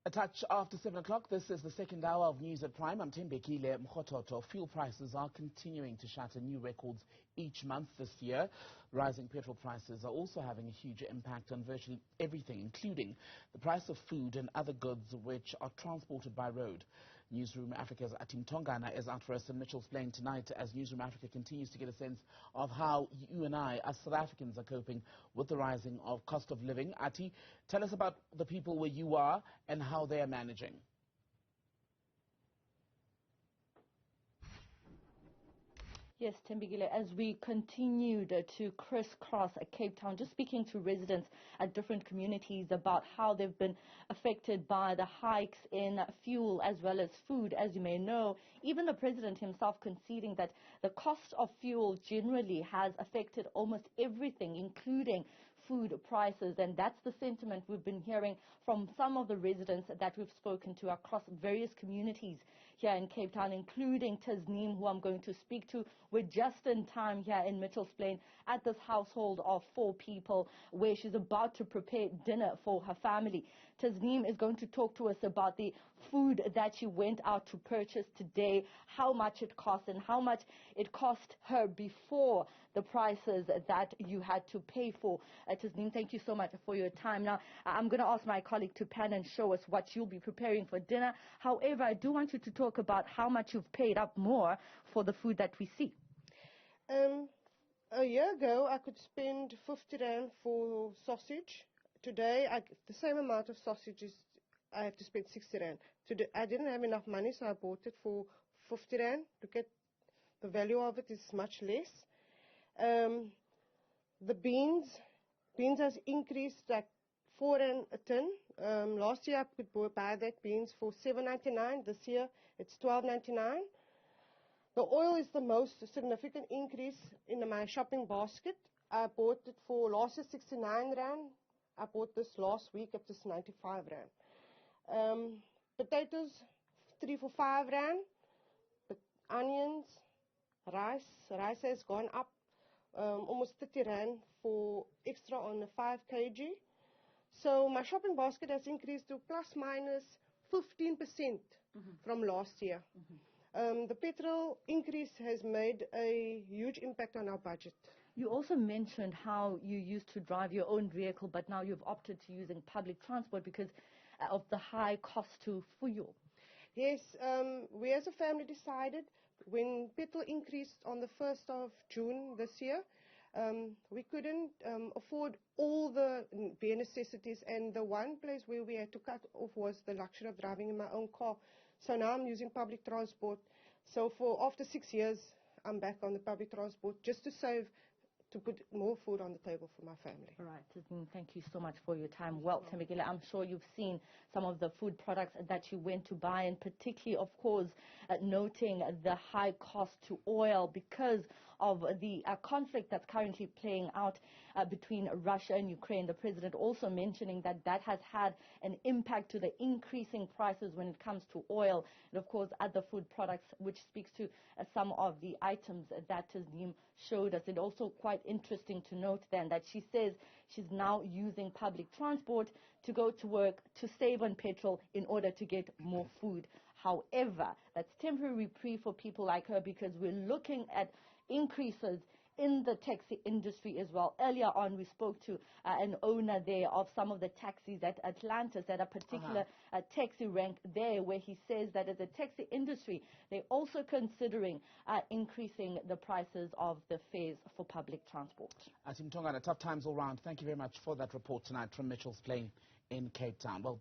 A touch after 7 o'clock, this is the second hour of News at Prime. I'm Tembekile Mkhototo. Fuel prices are continuing to shatter new records each month this year. Rising petrol prices are also having a huge impact on virtually everything, including the price of food and other goods which are transported by road. Newzroom Afrika's Athi Mtongana is out for us in Mitchell's Plain tonight as Newzroom Afrika continues to get a sense of how you and I, as South Africans, are coping with the rising of cost of living. Athi, tell us about the people where you are and how they are managing. Yes, Tembekile, as we continued to crisscross Cape Town, just speaking to residents at different communities about how they've been affected by the hikes in fuel as well as food. As you may know, even the president himself conceding that the cost of fuel generally has affected almost everything, including food prices. And that's the sentiment we've been hearing from some of the residents that we've spoken to across various communities here in Cape Town, including Tasneem, who I'm going to speak to. We're just in time here in Mitchell's Plain at this household of 4 people where she's about to prepare dinner for her family. Tasneem is going to talk to us about the food that she went out to purchase today, how much it cost and how much it cost her before the prices that you had to pay for. Tasneem, thank you so much for your time. Now, I'm going to ask my colleague to pan and show us what you'll be preparing for dinner. However, I do want you to talk about how much you've paid up more for the food that we see. A year ago, I could spend 50 Rand for sausage. Today, the same amount of sausages, I have to spend 60 Rand. Today, I didn't have enough money, so I bought it for 50 Rand. Look at the value of it is much less. The beans has increased like 4 Rand a tin. Last year, I could buy that beans for 7.99. This year, it's 12.99. The oil is the most significant increase in my shopping basket. I bought it for last year 69 Rand. I bought this last week at just 95 Rand. Potatoes 3 for 5 Rand. Onions, rice has gone up almost 30 Rand for extra on the 5 kg. So my shopping basket has increased to plus minus 15% from last year. The petrol increase has made a huge impact on our budget. You also mentioned how you used to drive your own vehicle, but now you've opted to using public transport because of the high cost to fuel. Yes, we as a family decided when petrol increased on the 1st of June this year, we couldn't afford all the bare necessities, and the one place where we had to cut off was the luxury of driving in my own car. So now I'm using public transport. So after 6 years, I'm back on the public transport just to save, to put more food on the table for my family. All right, thank you so much for your time. Well, Tembekile, I'm sure you've seen some of the food products that you went to buy, and particularly, of course, noting the high cost to oil because of the conflict that's currently playing out between Russia and Ukraine. The president also mentioning that that has had an impact to the increasing prices when it comes to oil and, of course, other food products, which speaks to some of the items that Tasneem showed us. And also quite interesting to note then that she says she's now using public transport to go to work to save on petrol in order to get more food. However, that's temporary reprieve for people like her because we're looking at increases in the taxi industry as well. Earlier on, we spoke to an owner there of some of the taxis at Atlantis at a particular taxi rank there, where he says that as a taxi industry, they're also considering increasing the prices of the fares for public transport. Athi Mtongana, tough times all round. Thank you very much for that report tonight from Mitchell's Plain in Cape Town. Well.